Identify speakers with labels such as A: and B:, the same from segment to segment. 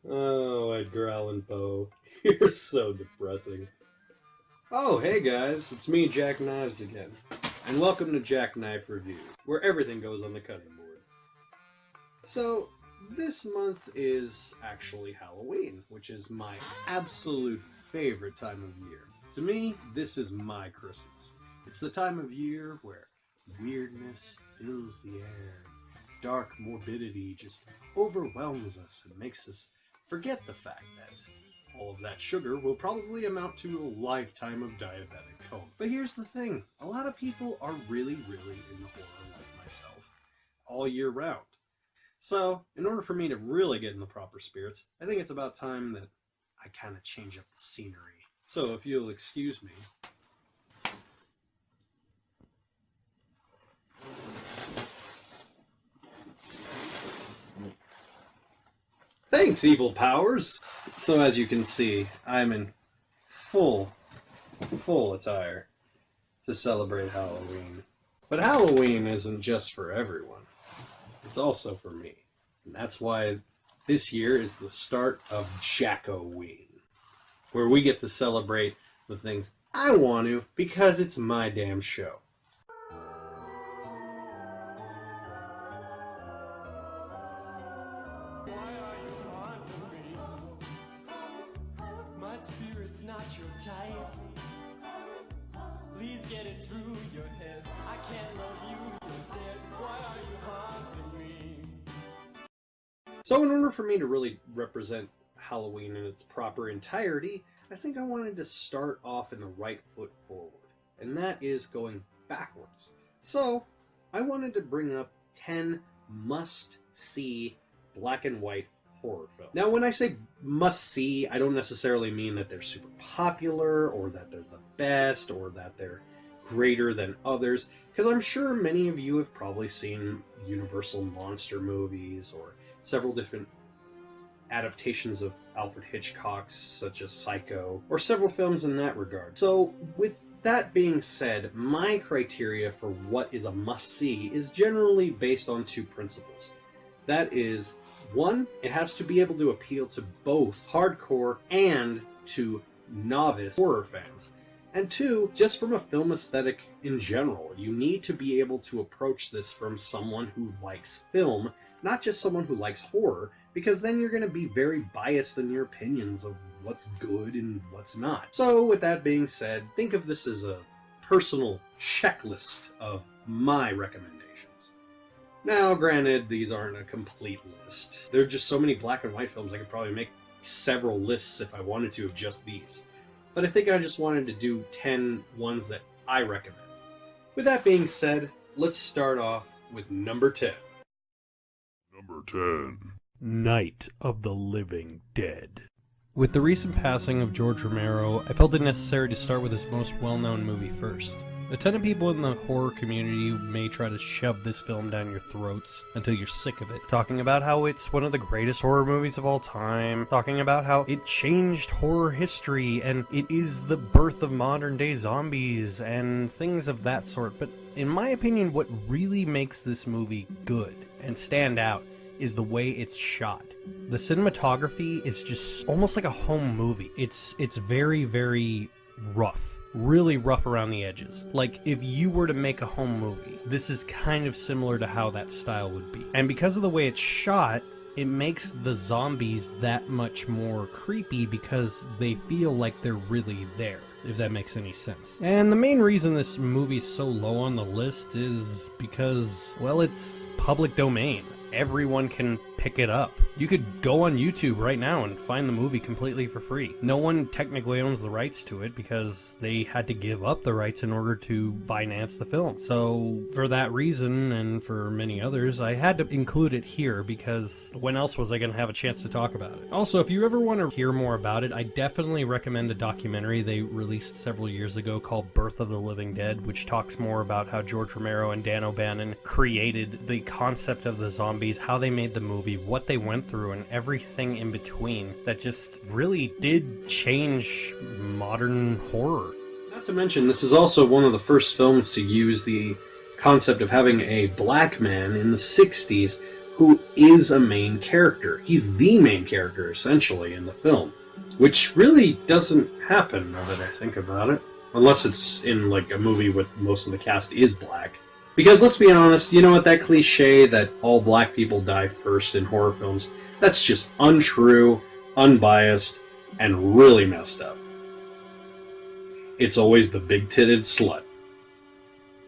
A: Oh, Edgar Allan Poe. You're so depressing. Oh, hey guys, it's me, Jack Knives again. And welcome to Jack Knife Reviews, where everything goes on the cutting board. So, this month is actually Halloween, which is my absolute favorite time of year. To me, this is my Christmas. It's the time of year where weirdness fills the air. Dark morbidity just overwhelms us and makes us forget the fact that all of that sugar will probably amount to a lifetime of diabetic coma. But here's the thing, a lot of people are really into horror like myself all year round. So, in order for me to really get in the proper spirits, I think it's about time that I kind of change up the scenery. So, if you'll excuse me. Thanks, evil powers! So as you can see, I'm in full attire to celebrate Halloween. But Halloween isn't just for everyone. It's also for me. And that's why this year is the start of JACK-O-WEEN, where we get to celebrate the things I want to because it's my damn show.
B: Not your type. Please get it through your head. I can't love you, you're dead. Why are you haunting me?
A: So in order for me to really represent Halloween in its proper entirety, I think I wanted to start off in the right foot forward. And that is going backwards. So I wanted to bring up 10 must-see black and white horror film. Now, when I say must-see, I don't necessarily mean that they're super popular, or that they're the best, or that they're greater than others, because I'm sure many of you have probably seen Universal monster movies, or several different adaptations of Alfred Hitchcock's, such as Psycho, or several films in that regard. So, with that being said, my criteria for what is a must-see is generally based on two principles. That is, one, it has to be able to appeal to both hardcore and to novice horror fans. And two, just from a film aesthetic in general, you need to be able to approach this from someone who likes film, not just someone who likes horror, because then you're going to be very biased in your opinions of what's good and what's not. So with that being said, think of this as a personal checklist of my recommendations. Now, granted, these aren't a complete list. There are just so many black and white films I could probably make several lists if I wanted to of just these. But I think I just wanted to do 10 ones that I recommend. With that being said, let's start off with number 10.
C: Number 10.
D: Night of the Living Dead. With the recent passing of George Romero, I felt it necessary to start with his most well-known movie first. A ton of people in the horror community may try to shove this film down your throats until you're sick of it, talking about how it's one of the greatest horror movies of all time, talking about how it changed horror history, and it is the birth of modern-day zombies, and things of that sort. But in my opinion, what really makes this movie good and stand out is the way it's shot. The cinematography is just almost like a home movie. It's very rough. Really rough around the edges. Like, if you were to make a home movie, this is kind of similar to how that style would be. And because of the way it's shot, it makes the zombies that much more creepy because they feel like they're really there, if that makes any sense. And the main reason this movie's so low on the list is because, well, it's public domain. Everyone can pick it up. You could go on YouTube right now and find the movie completely for free. No one technically owns the rights to it because they had to give up the rights in order to finance the film. So for that reason, and for many others, I had to include it here because when else was I going to have a chance to talk about it? Also, if you ever want to hear more about it, I definitely recommend a documentary they released several years ago called Birth of the Living Dead, which talks more about how George Romero and Dan O'Bannon created the concept of the zombies, how they made the movie, what they went through, and everything in between that just really did change modern horror.
A: Not to mention, this is also one of the first films to use the concept of having a black man in the 60s who is a main character. He's the main character, essentially, in the film. Which really doesn't happen, now that I think about it. Unless it's in, like, a movie where most of the cast is black. Because, let's be honest, you know what, that cliche that all black people die first in horror films, that's just untrue, unbiased, and really messed up. It's always the big-titted slut.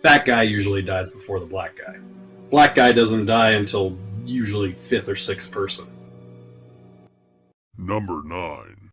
A: Fat guy usually dies before the black guy. Black guy doesn't die until usually 5th or 6th person.
C: Number 9.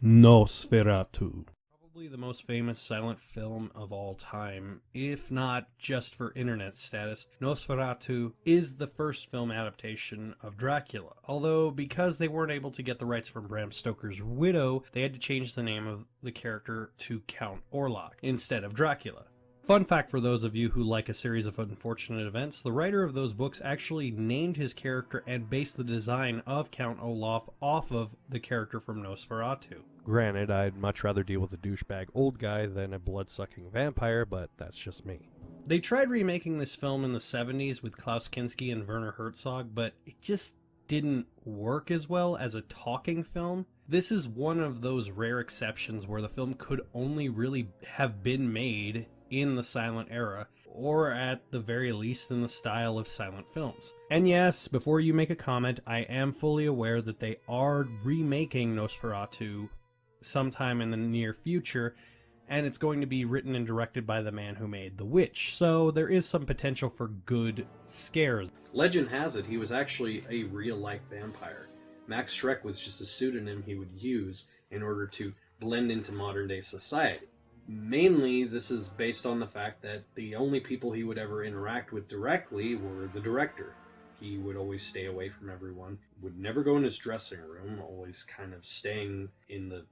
D: Nosferatu. Probably the most famous silent film of all time, if not just for internet status. Nosferatu is the first film adaptation of Dracula, although because they weren't able to get the rights from Bram Stoker's widow, they had to change the name of the character to Count Orlok instead of Dracula. Fun fact for those of you who like a series of unfortunate events, the writer of those books actually named his character and based the design of Count Olaf off of the character from Nosferatu. Granted, I'd much rather deal with a douchebag old guy than a blood-sucking vampire, but that's just me. They tried remaking this film in the 70s with Klaus Kinski and Werner Herzog, but it just didn't work as well as a talking film. This is one of those rare exceptions where the film could only really have been made in the silent era, or at the very least in the style of silent films. And yes, before you make a comment, I am fully aware that they are remaking Nosferatu sometime in the near future, and it's going to be written and directed by the man who made The Witch, so there is some potential for good scares.
A: Legend has it he was actually a real-life vampire. Max Schreck was just a pseudonym he would use in order to blend into modern-day society. Mainly, this is based on the fact that the only people he would ever interact with directly were the director. He would always stay away from everyone, would never go in his dressing room, always kind of staying in the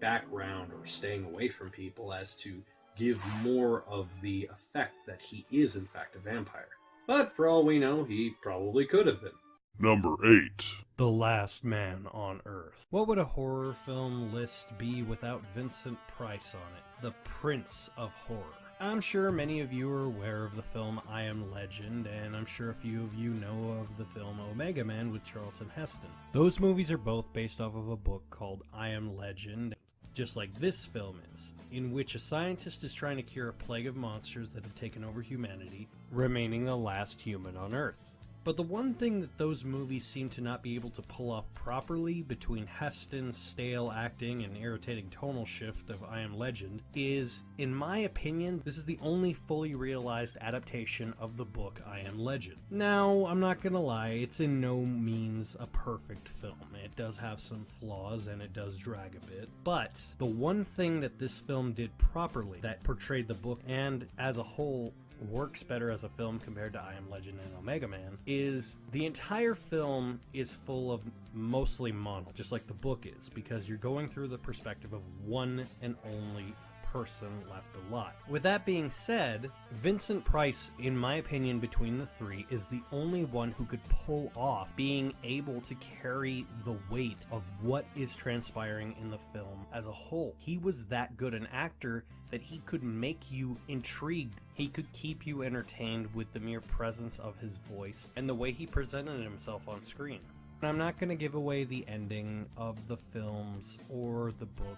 A: background or staying away from people as to give more of the effect that he is in fact a vampire. But for all we know, he probably could have been.
C: Number 8.
D: The Last Man on Earth. What would a horror film list be without Vincent Price on it? The Prince of Horror. I'm sure many of you are aware of the film I Am Legend, and I'm sure a few of you know of the film Omega Man with Charlton Heston. Those movies are both based off of a book called I Am Legend, just like this film is, in which a scientist is trying to cure a plague of monsters that have taken over humanity, remaining the last human on Earth. But the one thing that those movies seem to not be able to pull off properly, between Heston's stale acting and irritating tonal shift of I Am Legend, is, in my opinion, this is the only fully realized adaptation of the book I Am Legend. Now, I'm not gonna lie, it's in no means a perfect film. It does have some flaws and it does drag a bit, but the one thing that this film did properly, that portrayed the book and as a whole works better as a film compared to I Am Legend and Omega Man, is the entire film is full of mostly monologue, just like the book is, because you're going through the perspective of one and only person left alive. With that being said, Vincent Price, in my opinion, between the three, is the only one who could pull off being able to carry the weight of what is transpiring in the film as a whole. He was that good an actor that he could make you intrigued. He could keep you entertained with the mere presence of his voice and the way he presented himself on screen. I'm not going to give away the ending of the films or the book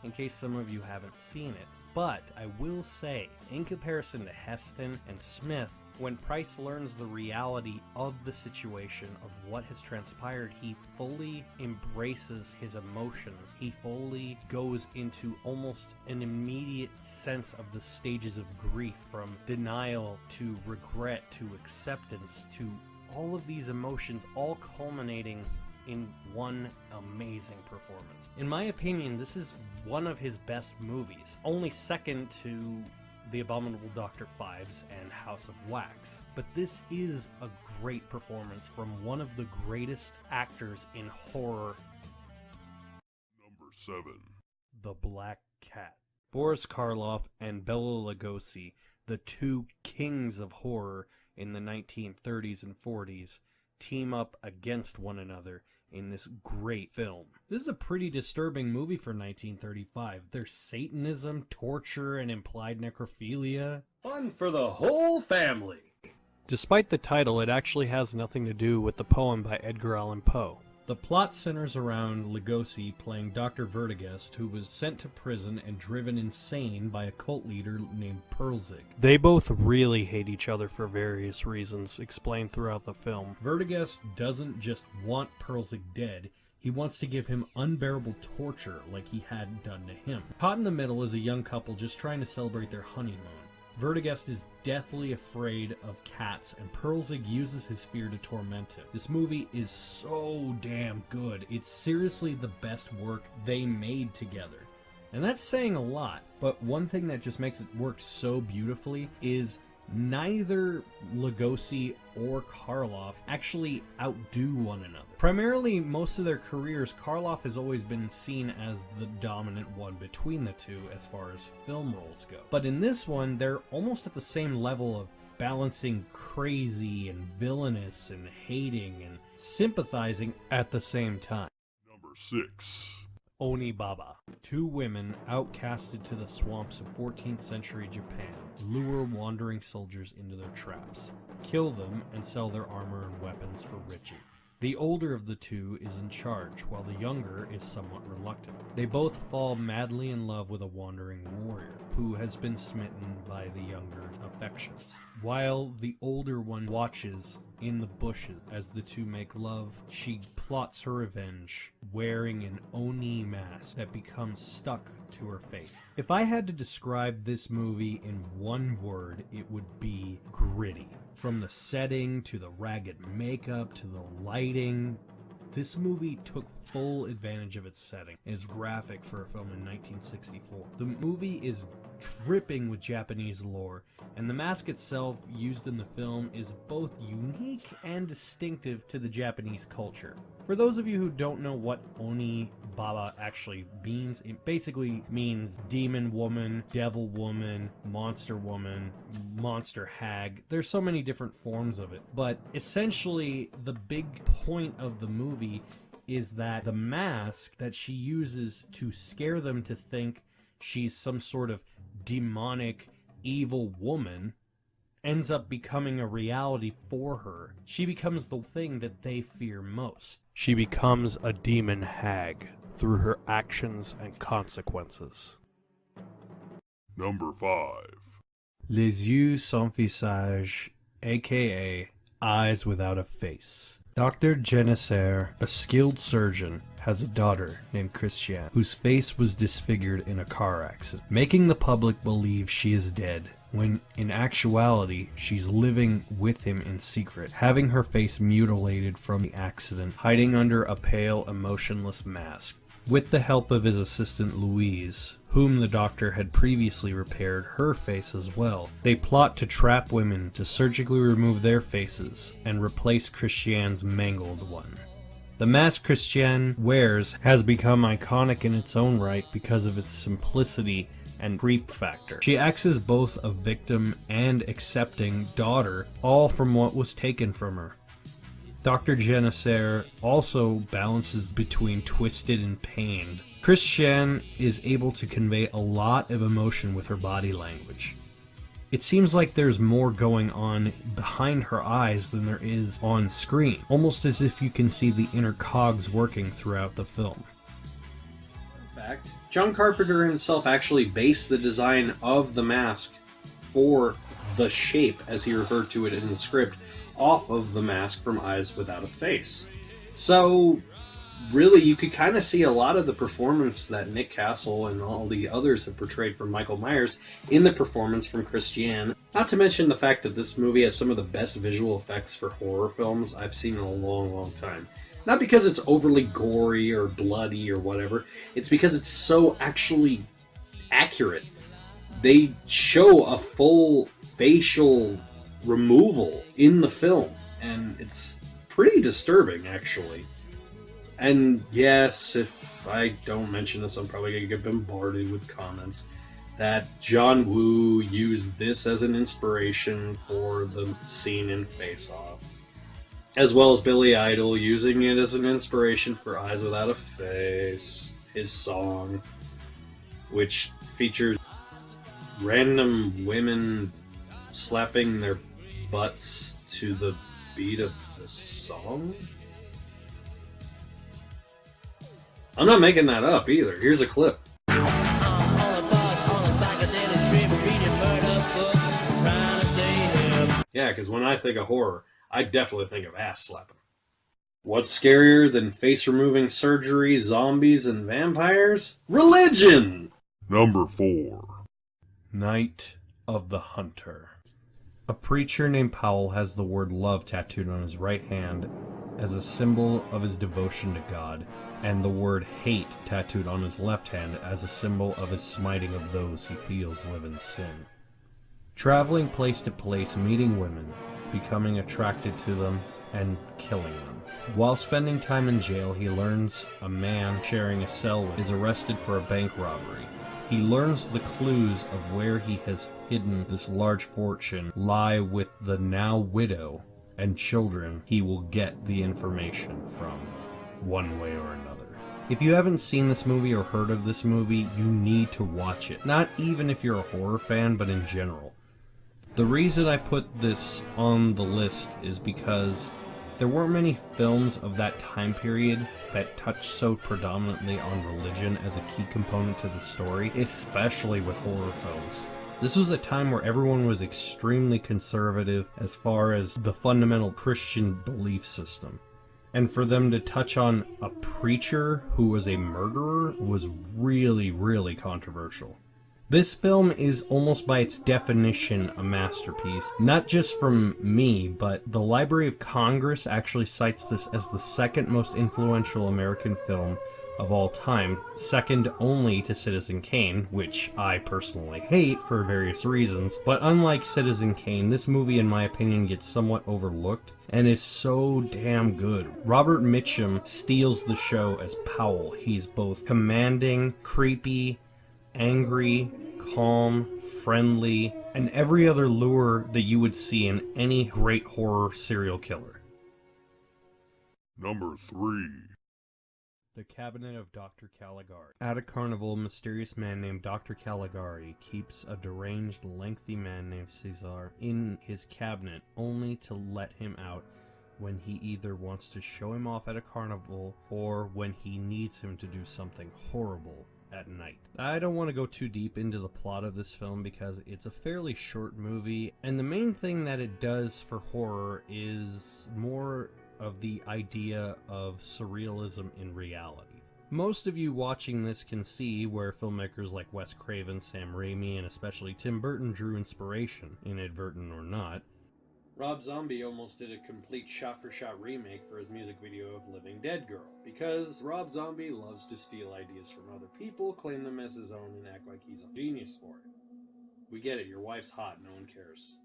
D: in case some of you haven't seen it, but I will say, in comparison to Heston and Smith, when Price learns the reality of the situation, of what has transpired, he fully embraces his emotions. He fully goes into almost an immediate sense of the stages of grief, from denial to regret to acceptance to all of these emotions, all culminating in one amazing performance. In my opinion, this is one of his best movies, only second to The Abominable Dr. Phibes and House of Wax. But this is a great performance from one of the greatest actors in horror.
C: Number 7.
D: The Black Cat. Boris Karloff and Bela Lugosi, the two kings of horror in the 1930s and 40s, team up against one another in this great film. This is a pretty disturbing movie for 1935. There's Satanism, torture, and implied necrophilia.
A: Fun for the whole family!
D: Despite the title, it actually has nothing to do with the poem by Edgar Allan Poe. The plot centers around Lugosi playing Dr. Vertigest, who was sent to prison and driven insane by a cult leader named Perlzig. They both really hate each other for various reasons, explained throughout the film. Vertigest doesn't just want Perlzig dead, he wants to give him unbearable torture like he had done to him. Caught in the middle is a young couple just trying to celebrate their honeymoon. Vertigest is deathly afraid of cats, and Perlzig uses his fear to torment him. This movie is so damn good. It's seriously the best work they made together. And that's saying a lot, but one thing that just makes it work so beautifully is neither Lugosi or Karloff actually outdo one another. Primarily, most of their careers, Karloff has always been seen as the dominant one between the two as far as film roles go. But in this one, they're almost at the same level of balancing crazy and villainous and hating and sympathizing at the same time.
C: Number 6.
D: Oni Bava. Two women, outcasted to the swamps of 14th century Japan, lure wandering soldiers into their traps, kill them, and sell their armor and weapons for riches. The older of the two is in charge, while the younger is somewhat reluctant. They both fall madly in love with a wandering warrior, who has been smitten by the younger affections. While the older one watches in the bushes as the two make love, she plots her revenge, wearing an Oni mask that becomes stuck to her face. If I had to describe this movie in one word, it would be gritty. From the setting, to the ragged makeup, to the lighting, this movie took full advantage of its setting and is graphic for a film in 1964. The movie is dripping with Japanese lore, and the mask itself used in the film is both unique and distinctive to the Japanese culture. For those of you who don't know what Oni Bava actually means, it basically means demon woman, devil woman, monster hag. There's so many different forms of it, but essentially the big point of the movie is that the mask that she uses to scare them to think she's some sort of demonic, evil woman ends up becoming a reality for her. She becomes the thing that they fear most. She becomes a demon hag through her actions and consequences.
C: Number 5.
D: Les yeux sans visage, aka eyes without a face. Dr. Genesser, a skilled surgeon, has a daughter named Christiane, whose face was disfigured in a car accident, making the public believe she is dead, when in actuality she's living with him in secret, having her face mutilated from the accident, hiding under a pale, emotionless mask. With the help of his assistant Louise, whom the doctor had previously repaired her face as well, they plot to trap women to surgically remove their faces and replace Christiane's mangled one. The mask Christiane wears has become iconic in its own right because of its simplicity and creep factor. She acts as both a victim and accepting daughter, all from what was taken from her. Dr. Genesser also balances between twisted and pained. Christiane is able to convey a lot of emotion with her body language. It seems like there's more going on behind her eyes than there is on screen, almost as if you can see the inner cogs working throughout the film.
A: In fact, John Carpenter himself actually based the design of the mask for the shape, as he referred to it in the script, off of the mask from Eyes Without a Face. So, really, you could kind of see a lot of the performance that Nick Castle and all the others have portrayed from Michael Myers in the performance from Christiane. Not to mention the fact that this movie has some of the best visual effects for horror films I've seen in a long, long time. Not because it's overly gory or bloody or whatever, it's because it's so actually accurate. They show a full facial removal in the film, and it's pretty disturbing, actually. And yes, if I don't mention this, I'm probably going to get bombarded with comments that John Woo used this as an inspiration for the scene in Face Off, as well as Billy Idol using it as an inspiration for Eyes Without a Face, his song, which features random women slapping their butts to the beat of the song? I'm not making that up either. Here's a clip. Yeah, because when I think of horror, I definitely think of ass slapping. What's scarier than face-removing surgery, zombies, and vampires? Religion!
C: Number 4.
D: Night of the Hunter. A preacher named Powell has the word love tattooed on his right hand as a symbol of his devotion to God, and the word hate tattooed on his left hand as a symbol of his smiting of those he feels live in sin. Traveling place to place, meeting women, becoming attracted to them, and killing them. While spending time in jail, he learns a man sharing a cell is arrested for a bank robbery. He learns the clues of where he has hidden this large fortune lie with the now widow and children he will get the information from, one way or another. If you haven't seen this movie or heard of this movie, you need to watch it. Not even if you're a horror fan, but in general. The reason I put this on the list is because there weren't many films of that time period that touched so predominantly on religion as a key component to the story, especially with horror films. This was a time where everyone was extremely conservative as far as the fundamental Christian belief system. And for them to touch on a preacher who was a murderer was really, really controversial. This film is almost by its definition a masterpiece, not just from me, but the Library of Congress actually cites this as the second most influential American film of all time, second only to Citizen Kane, which I personally hate for various reasons. But unlike Citizen Kane, this movie in my opinion gets somewhat overlooked and is so damn good. Robert Mitchum steals the show as Powell. He's both commanding, creepy, angry, calm, friendly, and every other lure that you would see in any great horror serial killer.
C: Number 3.
D: The Cabinet of Dr. Caligari. At a carnival, a mysterious man named Dr. Caligari keeps a deranged, lengthy man named Caesar in his cabinet, only to let him out when he either wants to show him off at a carnival or when he needs him to do something horrible at night. I don't want to go too deep into the plot of this film because it's a fairly short movie, and the main thing that it does for horror is more of the idea of surrealism in reality. Most of you watching this can see where filmmakers like Wes Craven, Sam Raimi, and especially Tim Burton drew inspiration, inadvertent or not.
A: Rob Zombie almost did a complete shot-for-shot remake for his music video of Living Dead Girl, because Rob Zombie loves to steal ideas from other people, claim them as his own, and act like he's a genius for it. We get it, your wife's hot, no one cares.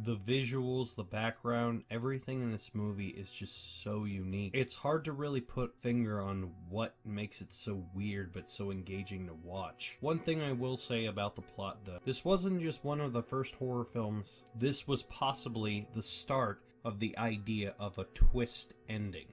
D: The visuals, the background, everything in this movie is just so unique. It's hard to really put finger on what makes it so weird but so engaging to watch. One thing I will say about the plot though, this wasn't just one of the first horror films, this was possibly the start of the idea of a twist ending.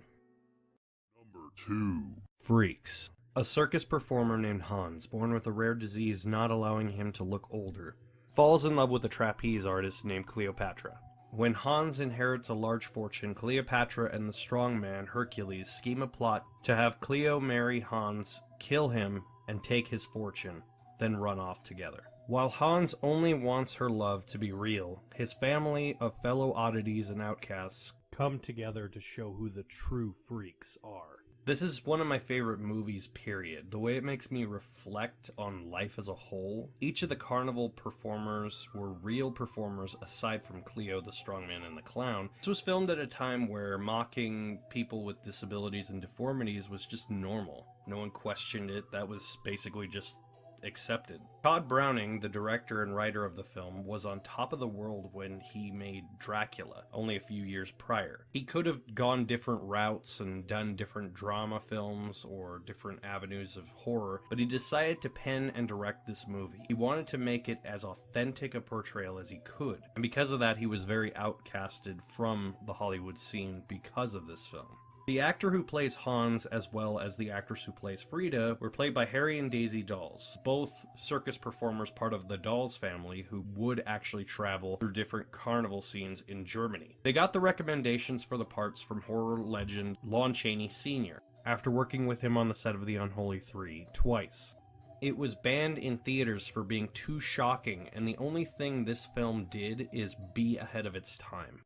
C: Number 2.
D: Freaks. A circus performer named Hans, born with a rare disease not allowing him to look older, falls in love with a trapeze artist named Cleopatra. When Hans inherits a large fortune, Cleopatra and the strong man, Hercules, scheme a plot to have Cleo marry Hans, kill him, and take his fortune, then run off together. While Hans only wants her love to be real, his family of fellow oddities and outcasts come together to show who the true freaks are. This is one of my favorite movies, period. The way it makes me reflect on life as a whole. Each of the carnival performers were real performers aside from Cleo, the strongman, and the clown. This was filmed at a time where mocking people with disabilities and deformities was just normal. No one questioned it. That was basically just accepted. Todd Browning, the director and writer of the film, was on top of the world when he made Dracula, only a few years prior. He could have gone different routes and done different drama films or different avenues of horror, but he decided to pen and direct this movie. He wanted to make it as authentic a portrayal as he could, and because of that he was very outcasted from the Hollywood scene because of this film. The actor who plays Hans, as well as the actress who plays Frida, were played by Harry and Daisy Dolls, both circus performers part of the Dolls family who would actually travel through different carnival scenes in Germany. They got the recommendations for the parts from horror legend Lon Chaney Sr., after working with him on the set of The Unholy 3 twice. It was banned in theaters for being too shocking, and the only thing this film did is be ahead of its time.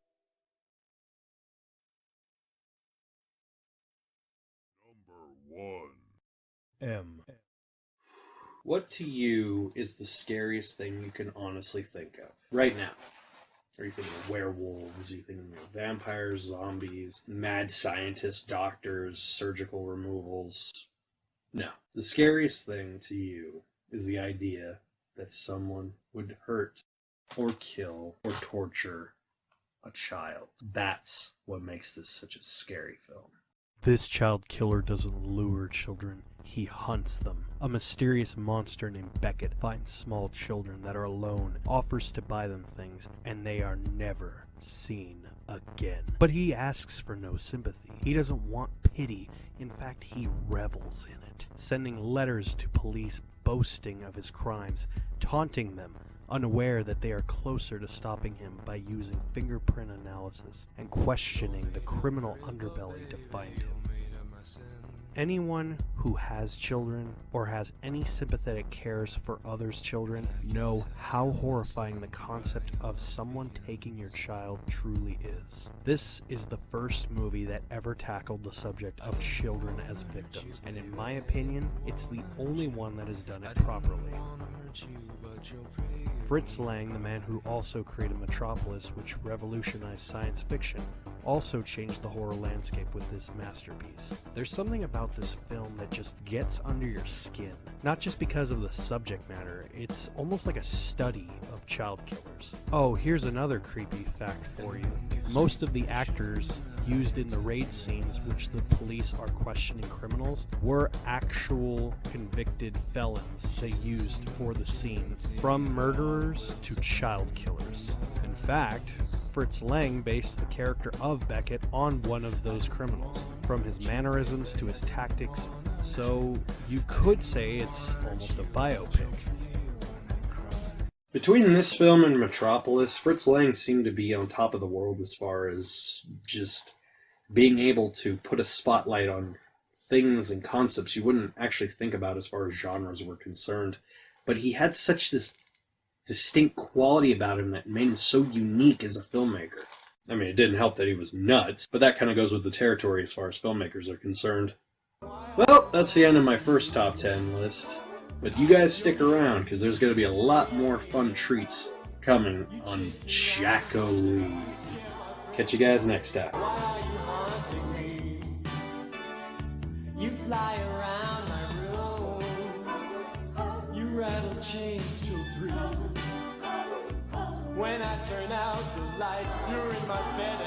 C: Number 1.
D: M.
A: What to you is the scariest thing you can honestly think of right now? Are you thinking of werewolves? Are you thinking of vampires, zombies, mad scientists, doctors, surgical removals? No. The scariest thing to you is the idea that someone would hurt or kill or torture a child. That's what makes this such a scary film.
D: This child killer doesn't lure children, he hunts them. A mysterious monster named Beckett finds small children that are alone, offers to buy them things, and they are never seen again. But he asks for no sympathy. He doesn't want pity. In fact, he revels in it, sending letters to police boasting of his crimes, taunting them, unaware that they are closer to stopping him by using fingerprint analysis and questioning the criminal underbelly to find him. Anyone who has children or has any sympathetic cares for others' children know how horrifying the concept of someone taking your child truly is. This is the first movie that ever tackled the subject of children as victims, and in my opinion, it's the only one that has done it properly. Fritz Lang, the man who also created Metropolis, which revolutionized science fiction, also changed the horror landscape with this masterpiece. There's something about this film that just gets under your skin. Not just because of the subject matter, it's almost like a study of child killers. Oh, here's another creepy fact for you. Most of the actors used in the raid scenes, which the police are questioning criminals, were actual convicted felons they used for the scene, from murderers to child killers. In fact, Fritz Lang based the character of Beckett on one of those criminals, from his mannerisms to his tactics, so you could say it's almost a biopic.
A: Between this film and Metropolis, Fritz Lang seemed to be on top of the world as far as just being able to put a spotlight on things and concepts you wouldn't actually think about as far as genres were concerned. But he had such this distinct quality about him that made him so unique as a filmmaker. I mean, it didn't help that he was nuts, but that kind of goes with the territory as far as filmmakers are concerned. Well, that's the end of my first top 10 list. But you guys stick around, because there's going to be a lot more fun treats coming on JACK-O-WEEN. Catch you guys next time.
B: Why are you haunting me? You fly around my room. You rattle chains till 3. When I turn out the light, you're in my bed